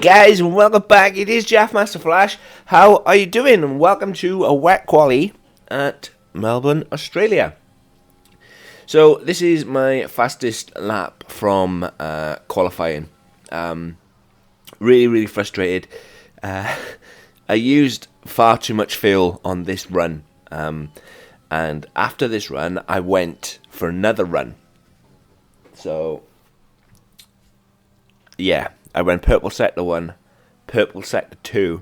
guys, and welcome back. It is Jafmasterflash. How are you doing? And welcome to a wet quali at Melbourne, Australia. So this is my fastest lap from qualifying. Really frustrated. I used far too much fuel on this run. And after this run, I went for another run. So, yeah, I went purple sector 1, purple sector 2.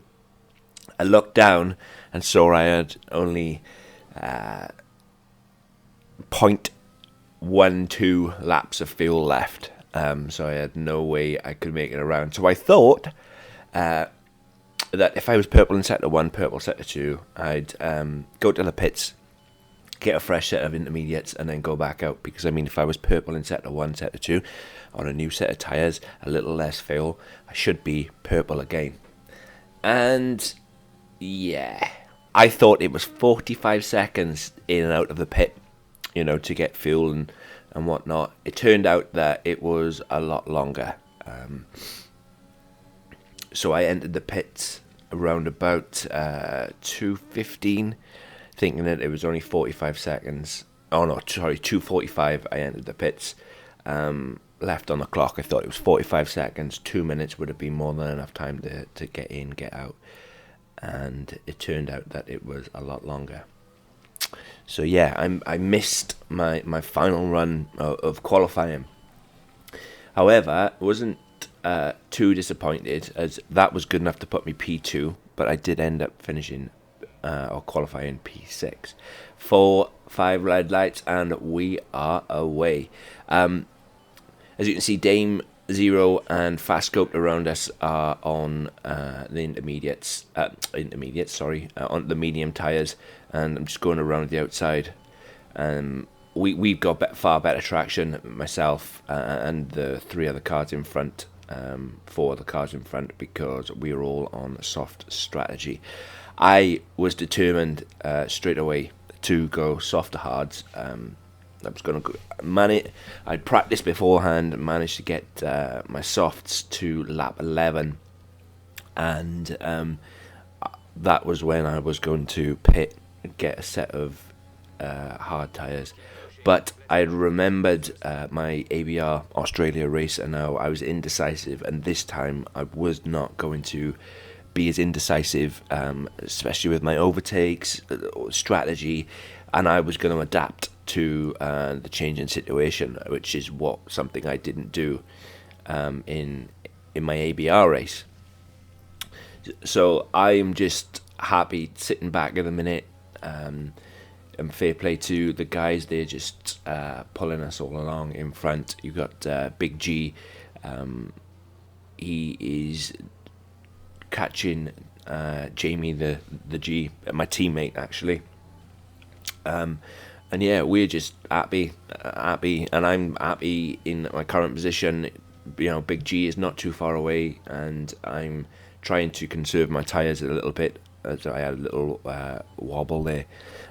I looked down and saw I had only 0.12 laps of fuel left. So I had no way I could make it around. So I thought that if I was purple in sector 1, purple sector 2, I'd go to the pits, get a fresh set of intermediates, and then go back out. Because, I mean, if I was purple in sector 1, sector 2, on a new set of tyres, a little less fuel, I should be purple again. And, yeah, I thought it was 45 seconds in and out of the pit, you know, to get fuel and whatnot. It turned out that it was a lot longer. So I entered the pits around about 2:15, thinking that it was only 45 seconds. Oh no, sorry, 2:45 I entered the pits. Left on the clock, I thought it was 45 seconds. 2 minutes would have been more than enough time to get in, get out. And it turned out that it was a lot longer. So yeah, I missed my final run of qualifying. However, I wasn't too disappointed, as that was good enough to put me P2, but I did end up finishing or qualifying P6. 4, 5 red lights, and we are away. As you can see, Dame, Zero, and Fast Scoped around us are on the intermediates, on the medium tyres, and I'm just going around the outside. We've got far better traction, myself and the 3 other cars in front, 4 other cars in front, because we are all on soft strategy. I was determined straight away to go soft to hards. I was going to manage. I'd practiced beforehand and managed to get my softs to lap 11, and that was when I was going to pit and get a set of hard tyres. But I remembered my ABR Australia race, and now I was indecisive, and this time I was not going to be as indecisive, especially with my overtakes strategy, and I was going to adapt to the changing situation, which is something I didn't do in my ABR race. So I'm just happy sitting back at the minute. And fair play to the guys; they're just pulling us all along in front. You've got Big G. He is catching Jamie the G, my teammate actually. And yeah, we're just happy, and I'm happy in my current position. You know, Big G is not too far away, and I'm trying to conserve my tyres a little bit. So I had a little wobble there.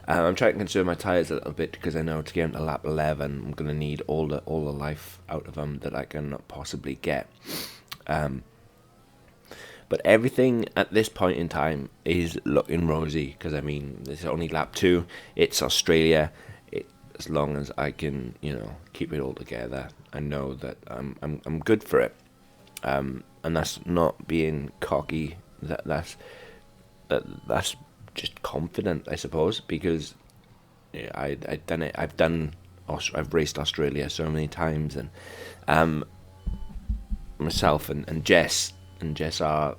I'm trying to conserve my tyres a little bit because I know to get into lap 11, I'm going to need all the life out of them that I can possibly get. But everything at this point in time is looking rosy, because I mean, it's only lap 2. It's Australia. As long as I can, you know, keep it all together, I know that I'm good for it. And that's not being cocky. That's just confident, I suppose, because I've done it. I've raced Australia so many times, and myself and Jess are.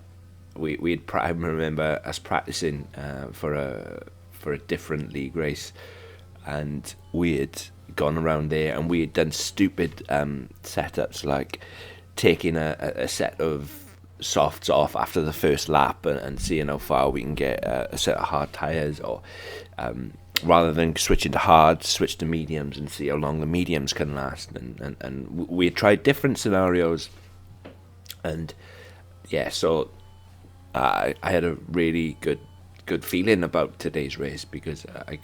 I remember us practicing for a different league race, and we had gone around there and we had done stupid setups, like taking a set of softs off after the first lap and seeing how far we can get a set of hard tyres, or rather than switching to hard, switch to mediums and see how long the mediums can last. And we had tried different scenarios, and yeah, so I had a really good feeling about today's race, because I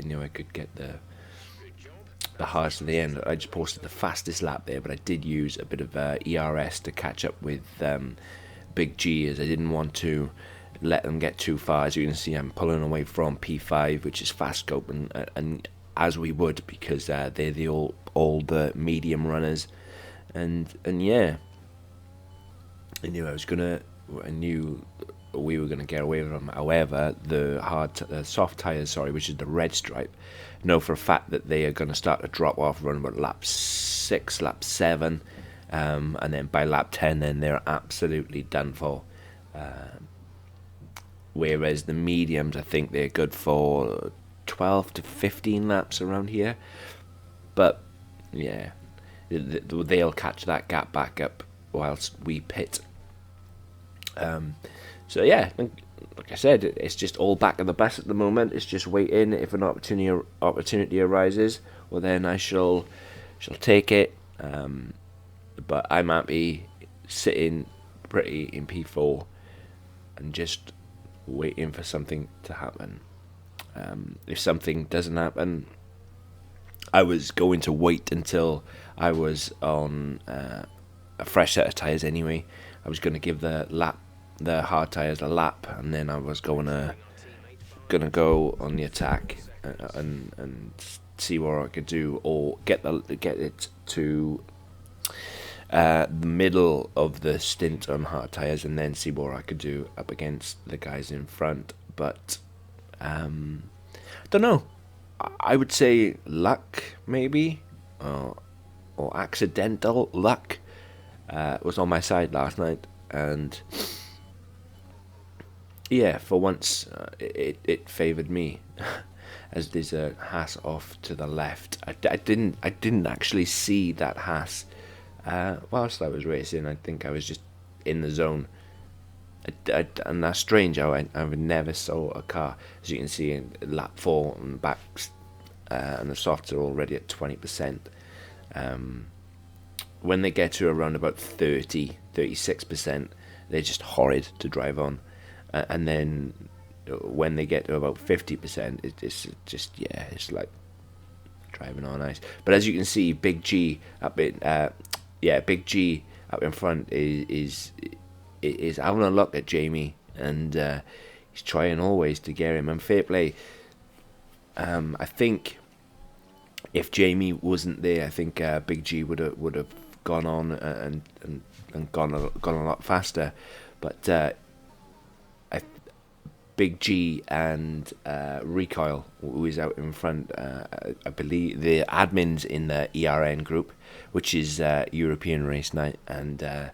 knew I could get the hards to the end. I just posted the fastest lap there, but I did use a bit of ERS to catch up with Big G is I didn't want to let them get too far. As you can see, I'm pulling away from P5, which is fast scope, and as we would, because they're the all the medium runners, and yeah, I knew we were gonna get away with them. However, the soft tires, which is the red stripe, know for a fact that they are gonna start to drop off around about lap 6, lap 7, and then by lap 10, then they're absolutely done for. Whereas the mediums, I think they're good for 12 to 15 laps around here. But yeah, they'll catch that gap back up whilst we pit. So yeah, like I said, it's just all back of the bus at the moment. It's just waiting. If an opportunity arises, well then I shall take it. But I'm happy sitting pretty in P4 and just waiting for something to happen. If something doesn't happen, I was going to wait until I was on a fresh set of tyres anyway. I was going to give the hard tyres a lap, and then I was gonna go on the attack and see what I could do, or get it to the middle of the stint on hard tyres, and then see what I could do up against the guys in front. But don't know. I would say luck, maybe, or accidental luck was on my side last night, and yeah, for once it favoured me. As there's a Haas off to the left. I didn't actually see that Haas whilst I was racing. I think I was just in the zone. And that's strange. I never saw a car. As you can see in lap 4 on the backs, and the softs are already at 20%. When they get to around about 36%, they're just horrid to drive on. And then when they get to about 50%, it's just it's like driving on ice. But as you can see, Big G up in front is having a look at Jamie, and he's trying always to get him. And fair play. I think if Jamie wasn't there, I think Big G would have gone on and gone a lot faster. But Big G and Recoil, who is out in front, I believe the admins in the ERN group, which is European Race Night, and I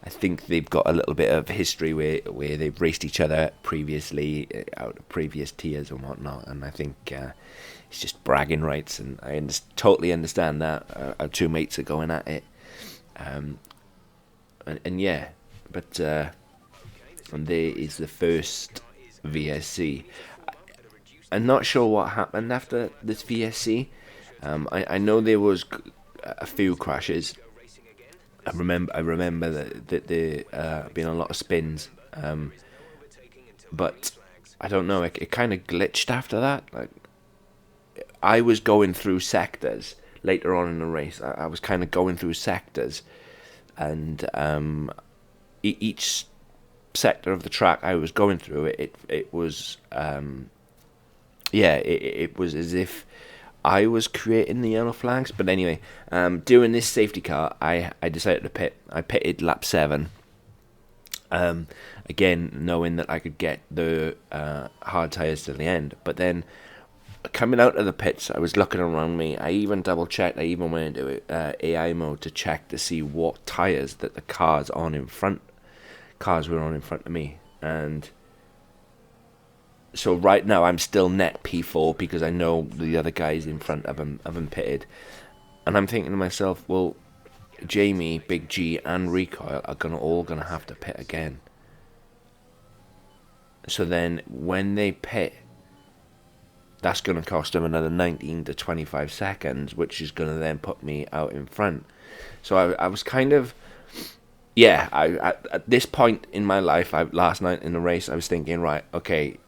think they've got a little bit of history where they've raced each other previously out of previous tiers and whatnot, and I think it's just bragging rights, and I totally understand that. Our two mates are going at it, and yeah, but and there is the first VSC. I'm not sure what happened after this VSC. I know there was a few crashes. I remember that there been a lot of spins, but I don't know. It kind of glitched after that. Like, I was going through sectors later on in the race. I was kind of going through sectors, and each sector of the track I was going through, it was it was as if I was creating the yellow flags. But anyway, doing this safety car, I decided to pit. I pitted lap 7. Again, knowing that I could get the hard tyres to the end. But then, coming out of the pits, I was looking around me. I even double checked. I even went into AI mode to check to see what tyres that the cars were on in front of me. And so right now I'm still net P4 because I know the other guys in front of them pitted, and I'm thinking to myself, well, Jamie, Big G, and Recoil are all gonna have to pit again. So then when they pit, that's gonna cost them another 19 to 25 seconds, which is gonna then put me out in front. So I was kind of, at this point in my life, last night in the race, I was thinking, right, okay,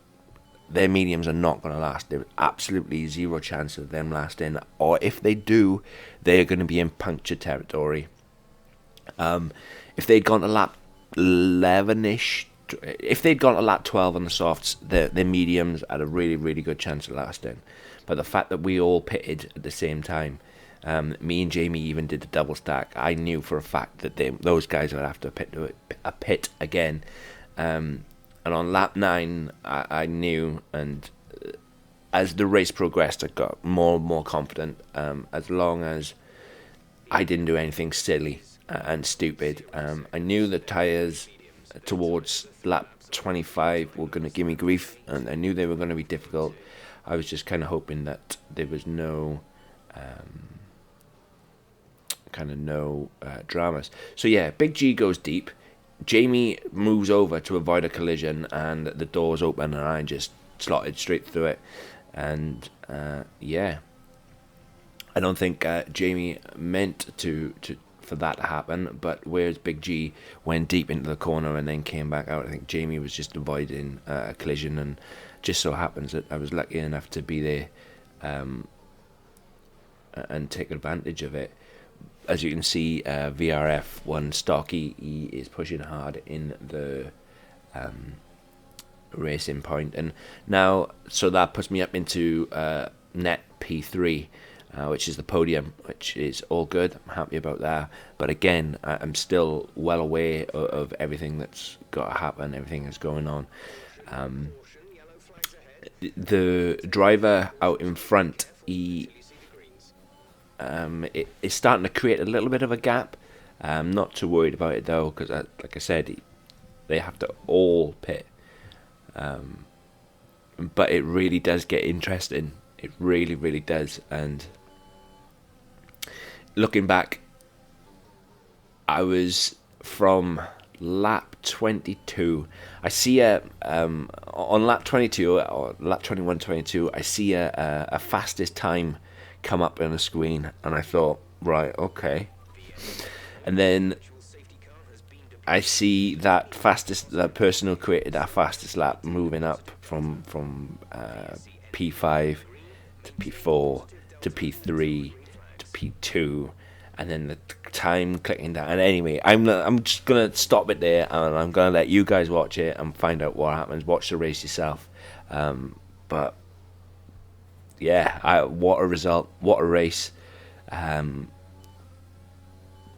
their mediums are not going to last. There's absolutely zero chance of them lasting. Or if they do, they are going to be in puncture territory. If they'd gone to lap 11ish. If they'd gone to lap 12 on the softs, their mediums had a really, really good chance of lasting. But the fact that we all pitted at the same time, me and Jamie even did the double stack. I knew for a fact that those guys would have to pit again. And on lap 9, I knew, and as the race progressed, I got more and more confident. As long as I didn't do anything silly and stupid, I knew the tyres towards lap 25 were going to give me grief, and I knew they were going to be difficult. I was just kind of hoping that there was no dramas. So yeah, Big G goes deep. Jamie moves over to avoid a collision, and the doors open, and I just slotted straight through it. And yeah, I don't think Jamie meant for that to happen, but whereas Big G went deep into the corner and then came back out, I think Jamie was just avoiding a collision, and just so happens that I was lucky enough to be there and take advantage of it. As you can see, VRF1 stock, he is pushing hard in the racing point, and now so that puts me up into net P3, which is the podium, which is all good. I'm happy about that, but again, I'm still well aware of everything that's got to happen, everything that's going on. The driver out in front, he it's starting to create a little bit of a gap. I'm not too worried about it though, because like I said, they have to all pit. But it really does get interesting. It really, really does. And looking back, I was from lap 22. I see on lap 22 or lap 21, 22. I see a fastest time come up on the screen, and I thought, right, okay. And then I see that person who created that fastest lap moving up from P5 to P4 to P3 to P2, and then the time clicking down. And anyway, I'm just gonna stop it there, and I'm gonna let you guys watch it and find out what happens. Watch the race yourself. But yeah, what a result! What a race!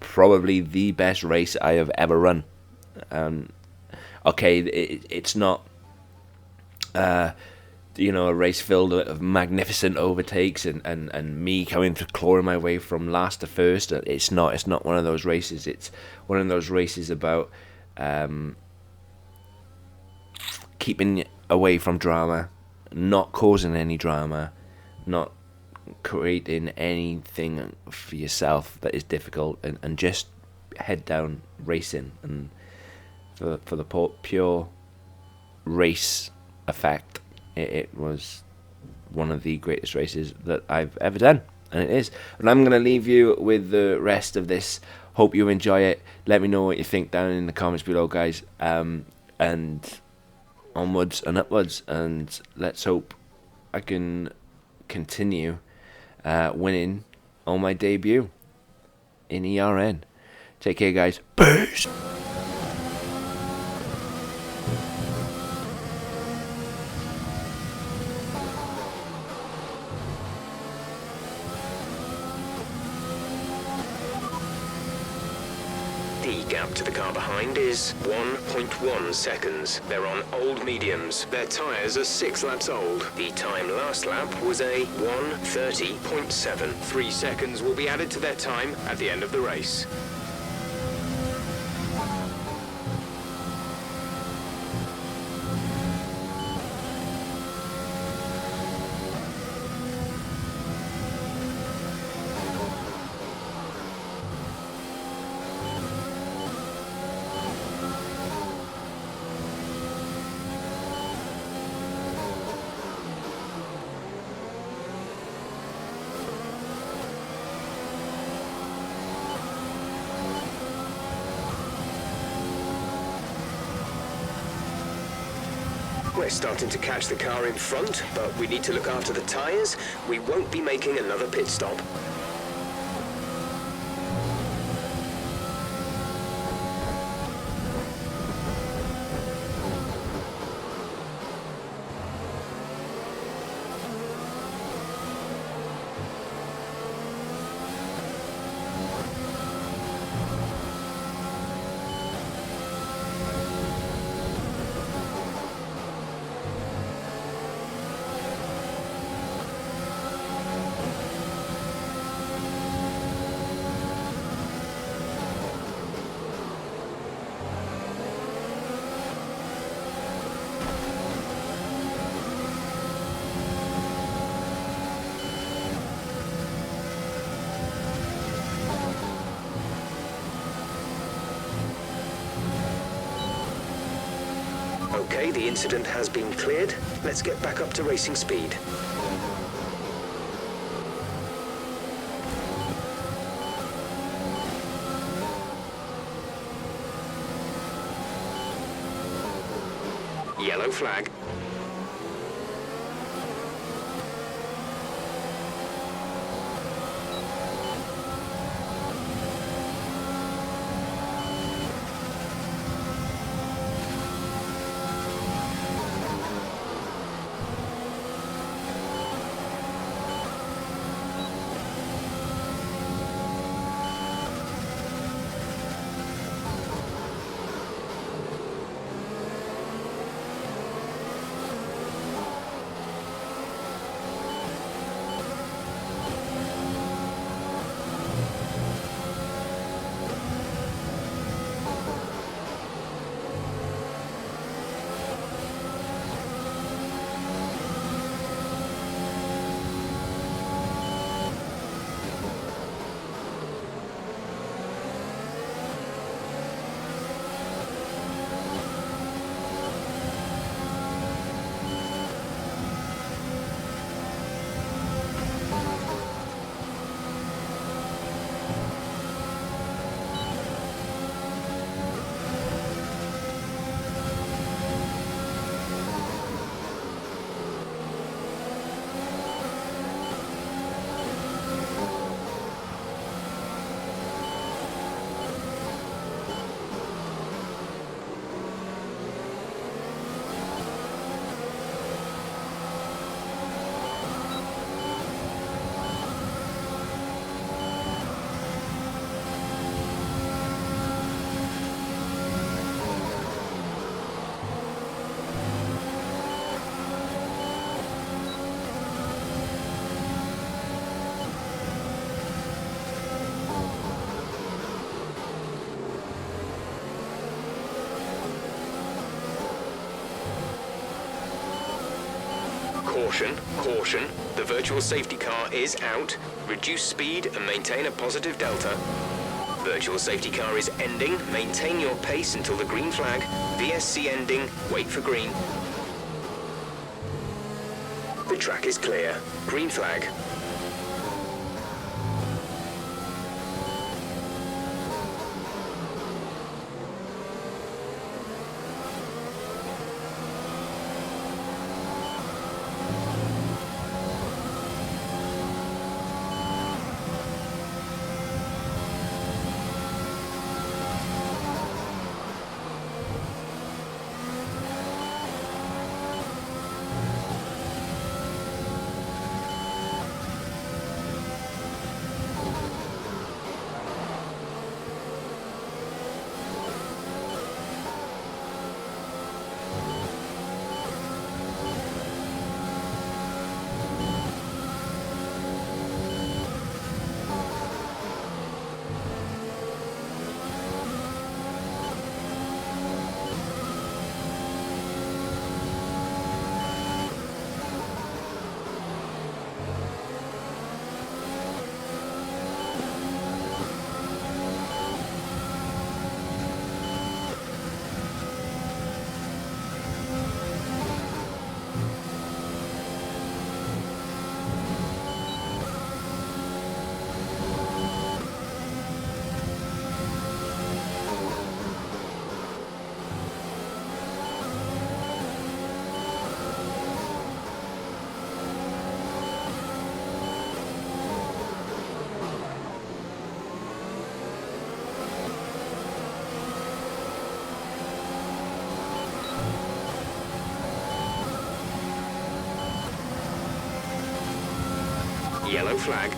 Probably the best race I have ever run. Okay, it's not a race filled with magnificent overtakes and me coming to clawing my way from last to first. It's not one of those races. It's one of those races about keeping away from drama, not causing any drama, not creating anything for yourself that is difficult, and just head down racing. And for the pure race effect, it was one of the greatest races that I've ever done, and it is. And I'm going to leave you with the rest of this. Hope you enjoy it. Let me know what you think down in the comments below, guys, and onwards and upwards, and let's hope I can continue winning on my debut in ERN. Take care, guys. Peace. The gap to the car behind is 1.1 seconds. They're on old mediums. Their tyres are 6 laps old. The time last lap was a 1:30.7. 3 seconds will be added to their time at the end of the race. We're starting to catch the car in front, but we need to look after the tyres. We won't be making another pit stop. Okay, the incident has been cleared. Let's get back up to racing speed. Yellow flag. Caution, caution, the virtual safety car is out. Reduce speed and maintain a positive delta. Virtual safety car is ending. Maintain your pace until the green flag. VSC ending. Wait for green. The track is clear. Green flag. Yellow flag.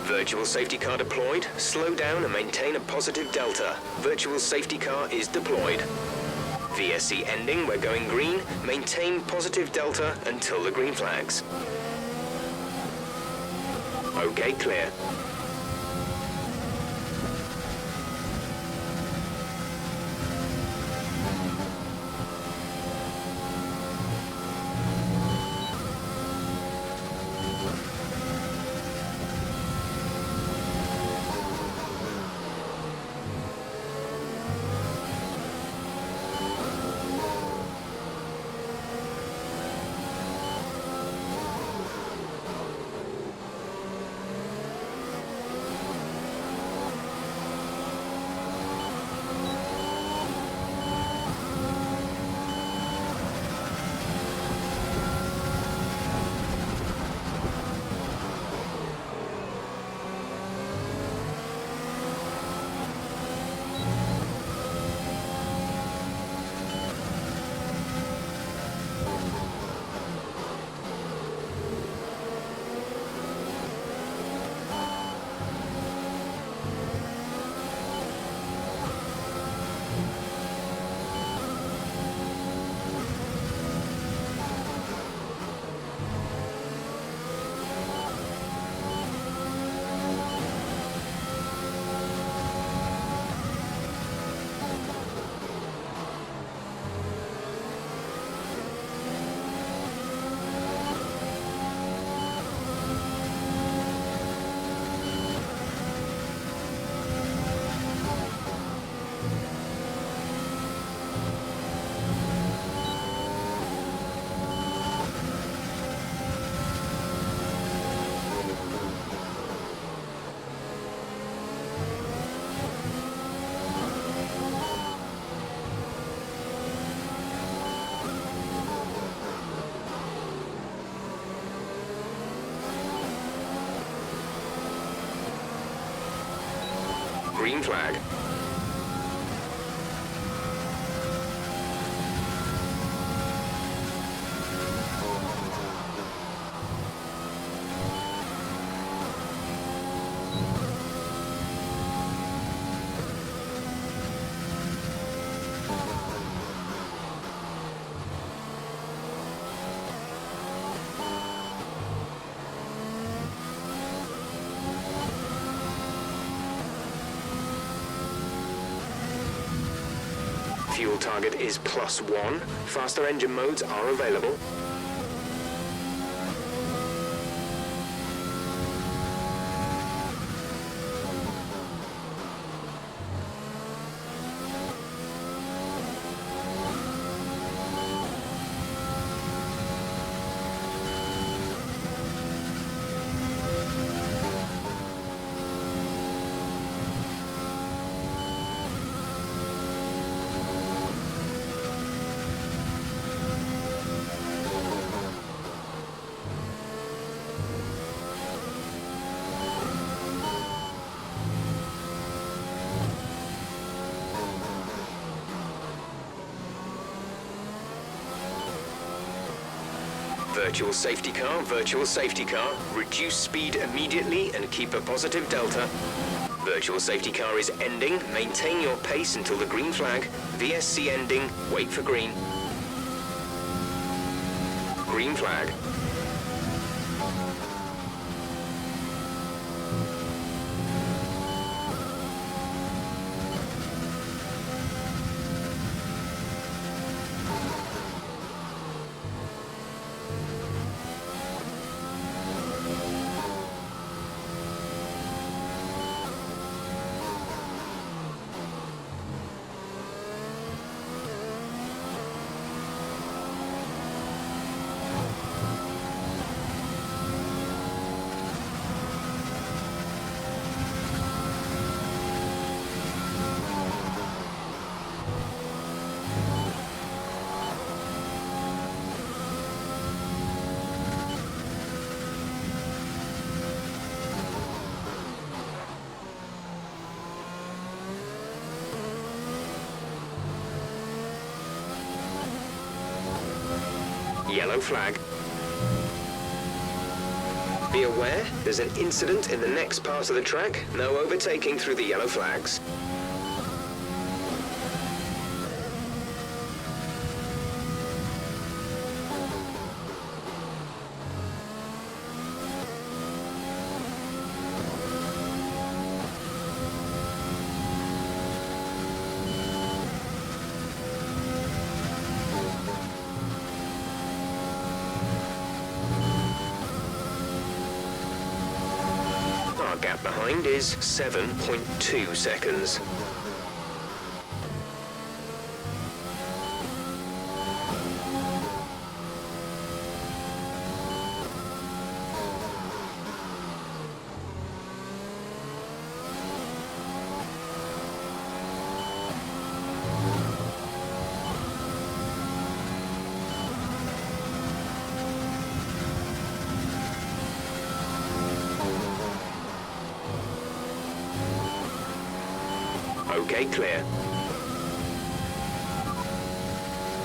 Virtual safety car deployed. Slow down and maintain a positive delta. Virtual safety car is deployed. VSC ending, we're going green. Maintain positive delta until the green flags. Okay, clear. green flag. Fuel target is +1. Faster engine modes are available. Virtual safety car, reduce speed immediately and keep a positive delta. Virtual safety car is ending, maintain your pace until the green flag. VSC ending, wait for green. Green flag. Yellow flag. Be aware, there's an incident in the next part of the track. No overtaking through the yellow flags. Gap behind is 7.2 seconds. Okay, clear.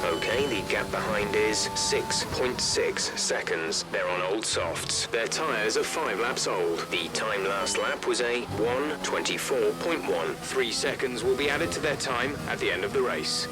Okay, the gap behind is 6.6 seconds. They're on old softs. Their tyres are 5 laps old. The time last lap was a 1:24.1. 3 seconds will be added to their time at the end of the race.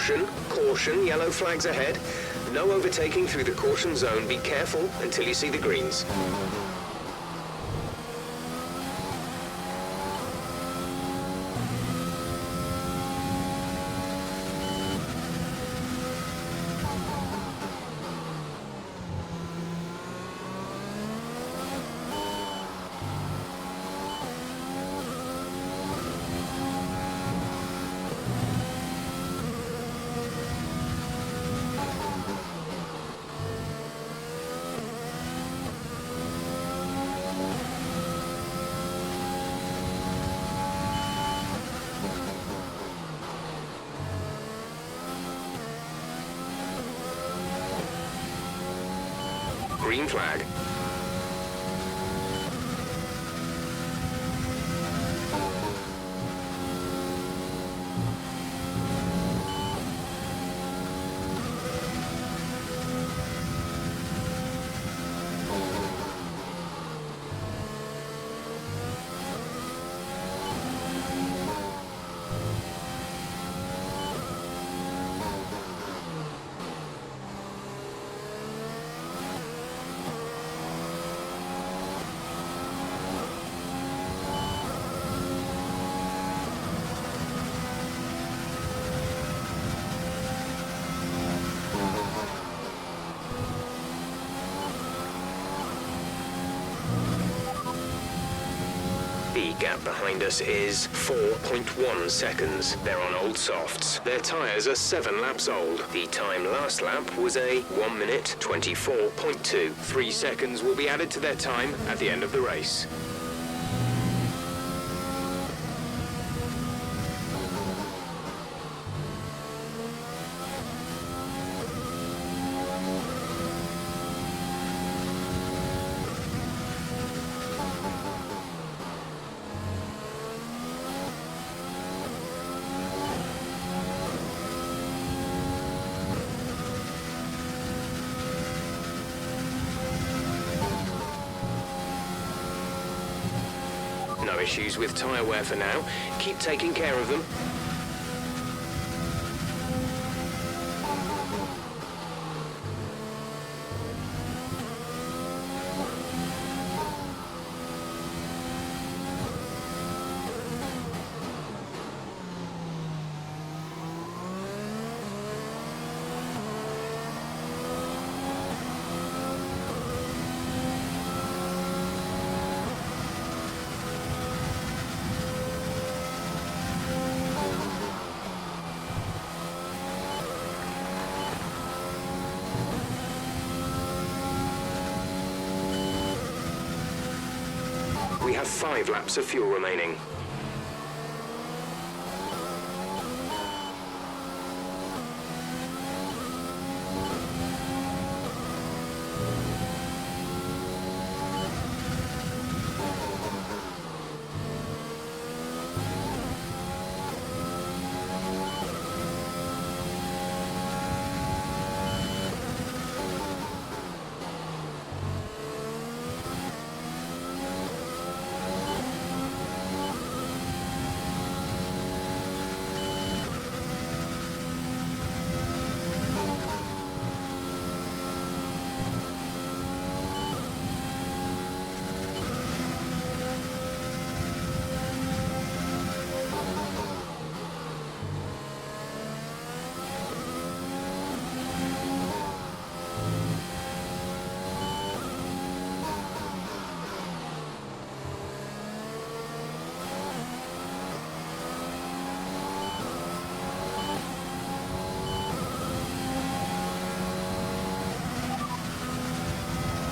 Caution, caution, yellow flags ahead. No overtaking through the caution zone. Be careful until you see the greens. Green flag. The gap behind us is 4.1 seconds. They're on old softs. Their tyres are 7 laps old. The time last lap was a 1 minute 24.2. 3 seconds will be added to their time at the end of the race. No issues with tyre wear for now. Keep taking care of them. We have 5 laps of fuel remaining.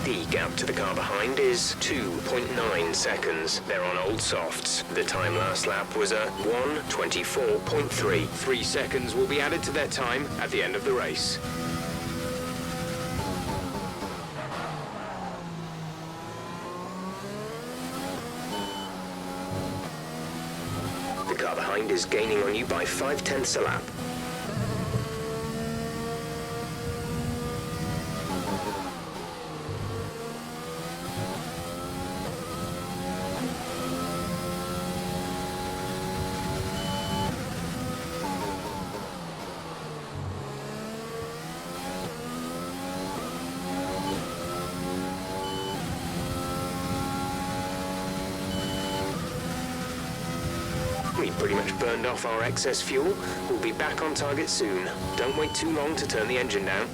The gap to the car behind is 2.9 seconds. They're on old softs. The time last lap was a 1:24.3. 3 seconds will be added to their time at the end of the race. The car behind is gaining on you by 0.5 a lap. We've pretty much burned off our excess fuel. We'll be back on target soon. Don't wait too long to turn the engine down.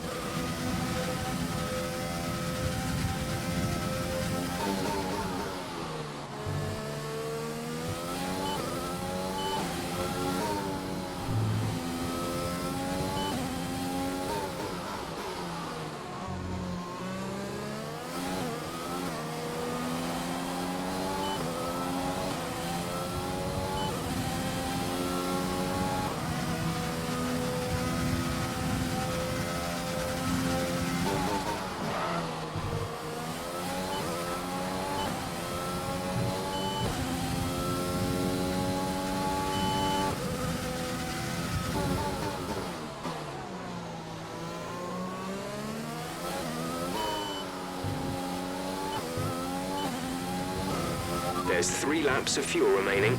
There's 3 laps of fuel remaining.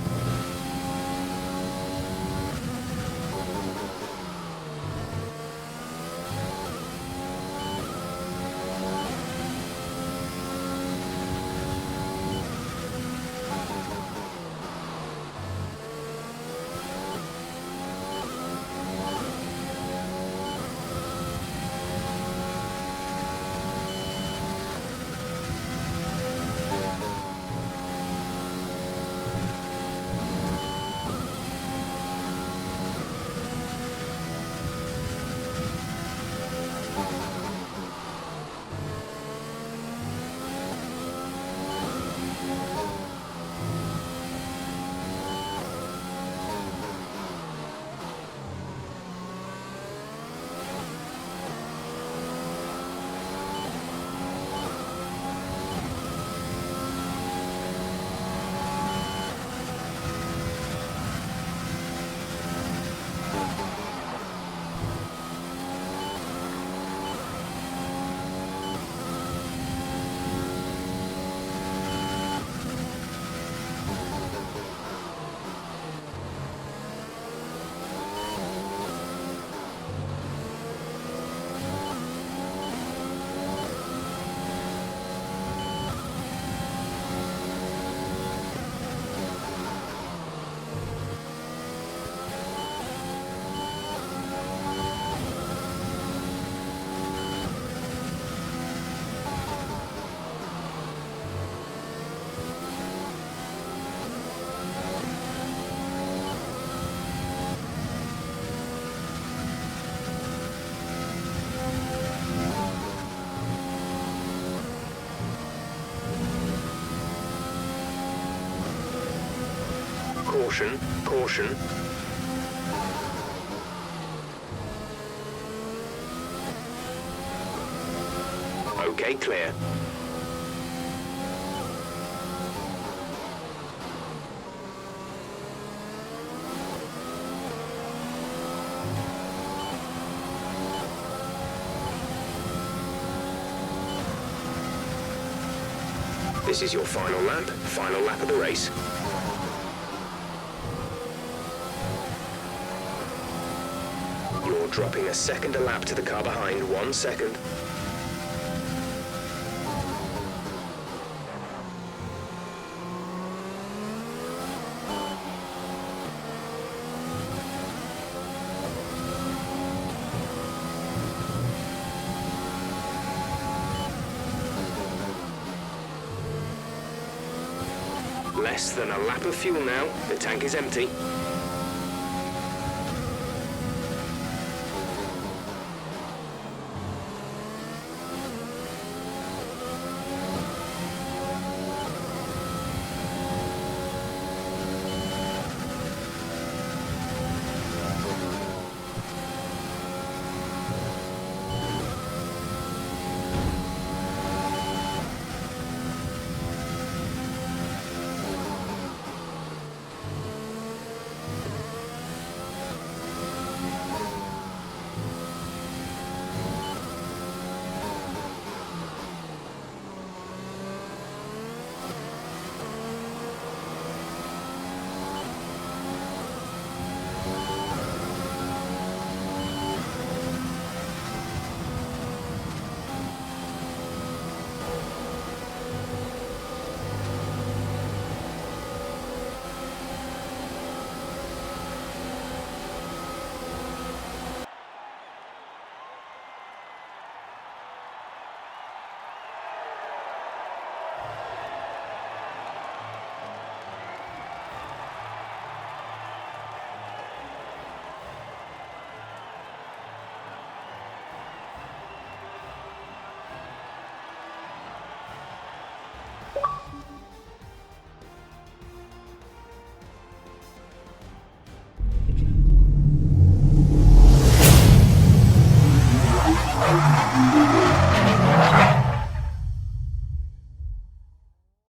Caution, caution. Okay, clear. This is your final lap of the race. You're dropping a second a lap to the car behind, 1 second. Less than a lap of fuel now. The tank is empty.